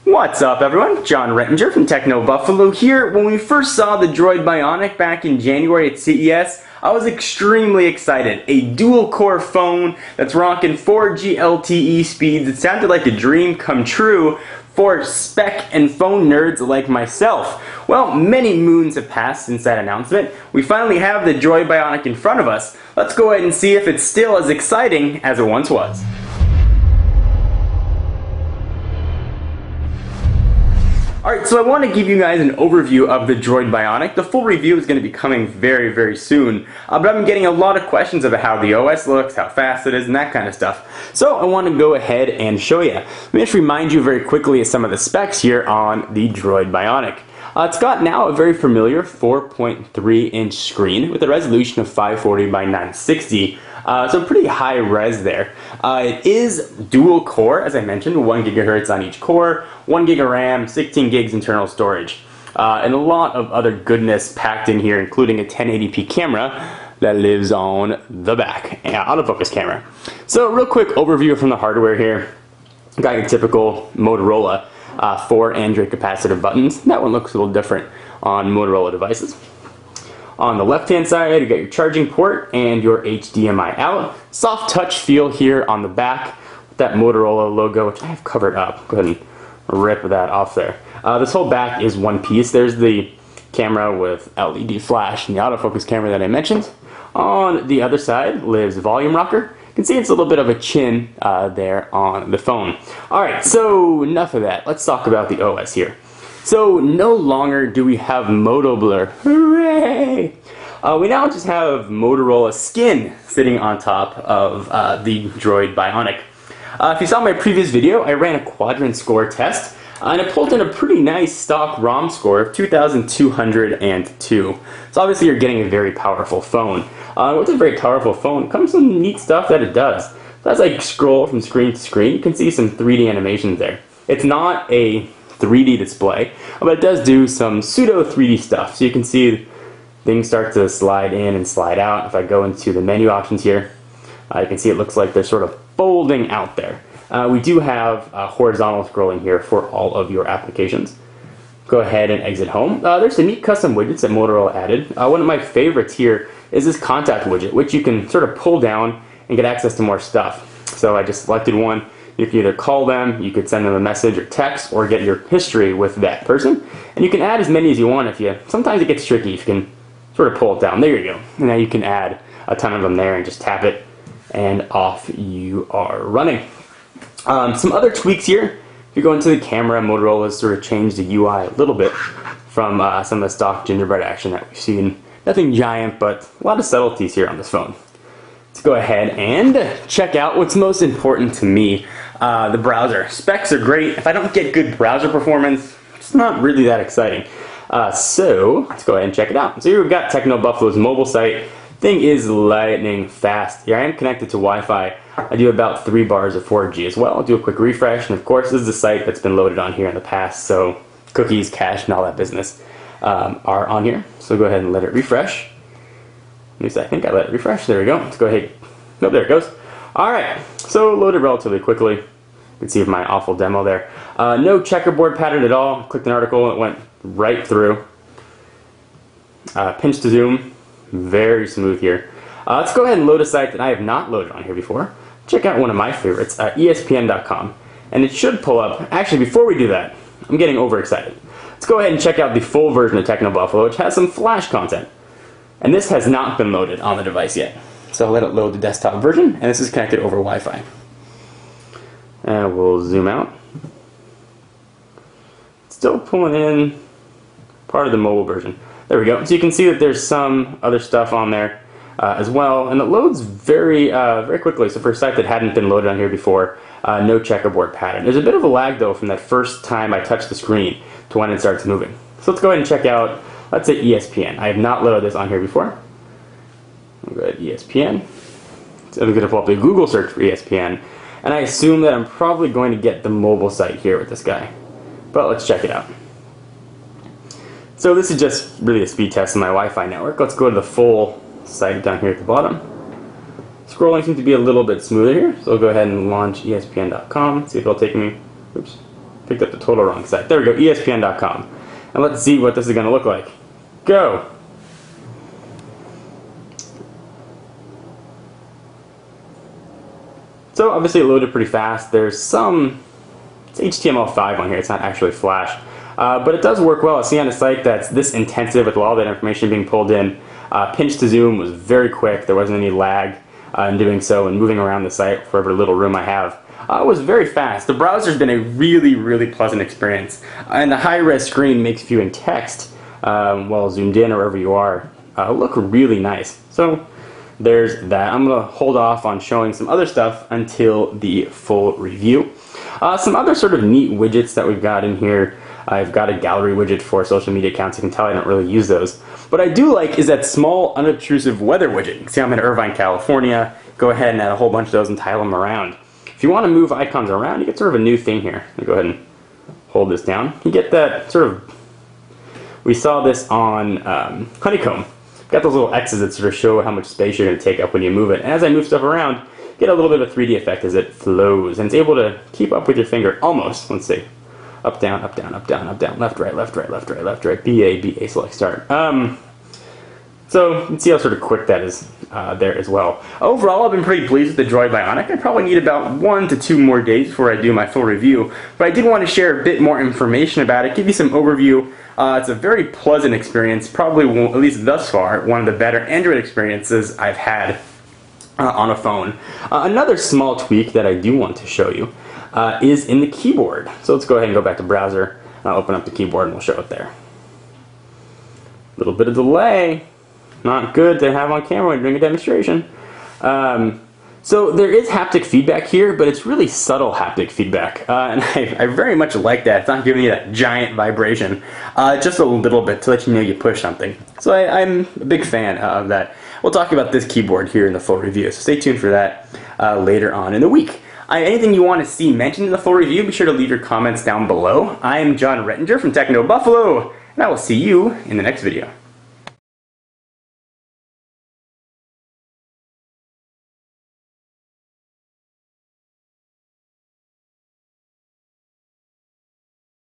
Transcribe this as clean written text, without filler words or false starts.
What's up everyone? John Rettinger from Techno Buffalo here. When we first saw the Droid Bionic back in January at CES, I was extremely excited. A dual-core phone that's rocking 4G LTE speeds. It sounded like a dream come true for spec and phone nerds like myself. Well, many moons have passed since that announcement. We finally have the Droid Bionic in front of us. Let's go ahead and see if it's still as exciting as it once was. Alright, so I want to give you guys an overview of the Droid Bionic. The full review is going to be coming very soon, but I've been getting a lot of questions about how the OS looks, how fast it is, and that kind of stuff. So I want to go ahead and show you. Let me just remind you very quickly of some of the specs here on the Droid Bionic. It's got now a very familiar 4.3-inch screen with a resolution of 540 by 960. So pretty high res there. It is dual core, as I mentioned, 1 gigahertz on each core, 1 gig of RAM, 16 gigs internal storage, and a lot of other goodness packed in here, including a 1080p camera that lives on the back, autofocus camera. So real quick overview from the hardware here. Got your typical Motorola 4 Android capacitive buttons. That one looks a little different on Motorola devices. On the left hand side, you got your charging port and your HDMI out. Soft touch feel here on the back with that Motorola logo, which I have covered up. Go ahead and rip that off there. This whole back is one piece. There's the camera with LED flash and the autofocus camera that I mentioned. On the other side lives the volume rocker. You can see it's a little bit of a chin there on the phone. Alright, so enough of that. Let's talk about the OS here. So no longer do we have Moto Blur. Hooray! We now just have Motorola skin sitting on top of the Droid Bionic. If you saw my previous video, I ran a quadrant score test, and it pulled in a pretty nice stock ROM score of 2,202. So obviously you're getting a very powerful phone. With a very powerful phone comes some neat stuff that it does. So as I scroll from screen to screen, you can see some 3D animations there. It's not a 3D display, but it does do some pseudo 3D stuff. So you can see things start to slide in and slide out. If I go into the menu options here, you can see it looks like they're sort of folding out there. We do have horizontal scrolling here for all of your applications. Go ahead and exit home. There's some neat custom widgets that Motorola added. One of my favorites here is this contact widget, which you can sort of pull down and get access to more stuff. So I just selected one. You can either call them, you could send them a message or text, or get your history with that person. And you can add as many as you want if you, sometimes it gets tricky if you can sort of pull it down. There you go. And now you can add a ton of them there and just tap it and off you are running. Some other tweaks here. If you go into the camera, Motorola has sort of changed the UI a little bit from some of the stock gingerbread action that we've seen. Nothing giant, but a lot of subtleties here on this phone. Let's go ahead and check out what's most important to me. The browser. Specs are great. If I don't get good browser performance, it's not really that exciting. So let's go ahead and check it out. So here we've got Techno Buffalo's mobile site. Thing is lightning fast. Here I am connected to Wi-Fi. I do about 3 bars of 4G as well. I'll do a quick refresh, and of course this is the site that's been loaded on here in the past, so cookies, cache, and all that business are on here. So go ahead and let it refresh. At least I think I let it refresh. There we go. Let's go ahead. Nope, there it goes. Alright, so loaded relatively quickly. You can see my awful demo there. No checkerboard pattern at all. Clicked an article, it went right through. Pinch to zoom. Very smooth here. Let's go ahead and load a site that I have not loaded on here before. Check out one of my favorites, ESPN.com. And it should pull up. Actually, before we do that, I'm getting overexcited. Let's go ahead and check out the full version of Techno Buffalo, which has some Flash content. And this has not been loaded on the device yet. So I'll let it load the desktop version, and this is connected over Wi-Fi. And we'll zoom out. Still pulling in part of the mobile version. There we go. So you can see that there's some other stuff on there as well, and it loads very quickly. So for a site that hadn't been loaded on here before, no checkerboard pattern. There's a bit of a lag though from that first time I touch the screen to when it starts moving. So let's go ahead and check out, let's say ESPN. I have not loaded this on here before. I'll go ahead ESPN. So I'm going to pull up the Google search for ESPN, and I assume that I'm probably going to get the mobile site here with this guy. But let's check it out. So this is just really a speed test of my Wi-Fi network. Let's go to the full site down here at the bottom. Scrolling seems to be a little bit smoother here, so I'll go ahead and launch ESPN.com, see if it'll take me. Oops. Picked up the total wrong site. There we go, ESPN.com. And let's see what this is going to look like. Go! So obviously it loaded pretty fast. There's some, it's HTML5 on here, it's not actually Flash. But it does work well. I see on a site that's this intensive with all that information being pulled in. Pinch to zoom was very quick. There wasn't any lag in doing so, and moving around the site for every little room I have. It was very fast. The browser's been a really, really pleasant experience. And the high-res screen makes viewing text while zoomed in or wherever you are look really nice. So there's that. I'm going to hold off on showing some other stuff until the full review. Some other sort of neat widgets that we've got in here. I've got a gallery widget for social media accounts. You can tell I don't really use those. What I do like is that small, unobtrusive weather widget. You can see I'm in Irvine, California. Go ahead and add a whole bunch of those and tile them around. If you want to move icons around, you get sort of a new thing here. Let me go ahead and hold this down. You get that sort of, we saw this on Honeycomb. Got those little X's that sort of show how much space you're going to take up when you move it. And as I move stuff around, you get a little bit of a 3D effect as it flows. And it's able to keep up with your finger almost. Let's see. Up, down, up, down, up, down, up, down, left, right, left, right, left, right, left, right, BA, BA, select, start. So you can see how sort of quick that is there as well. Overall, I've been pretty pleased with the Droid Bionic. I probably need about 1 to 2 more days before I do my full review, but I did want to share a bit more information about it, give you some overview. It's a very pleasant experience, probably, at least thus far, one of the better Android experiences I've had on a phone. Another small tweak that I do want to show you is in the keyboard. So let's go ahead and go back to browser. I'll open up the keyboard and we'll show it there. A little bit of delay. Not good to have on camera when you're doing a demonstration. So there is haptic feedback here, but it's really subtle haptic feedback. And I very much like that. It's not giving you that giant vibration. Just a little bit to let you know you push something. So I'm a big fan of that. We'll talk about this keyboard here in the full review. So stay tuned for that later on in the week. Anything you want to see mentioned in the full review, be sure to leave your comments down below. I am John Rettinger from Techno Buffalo, and I will see you in the next video.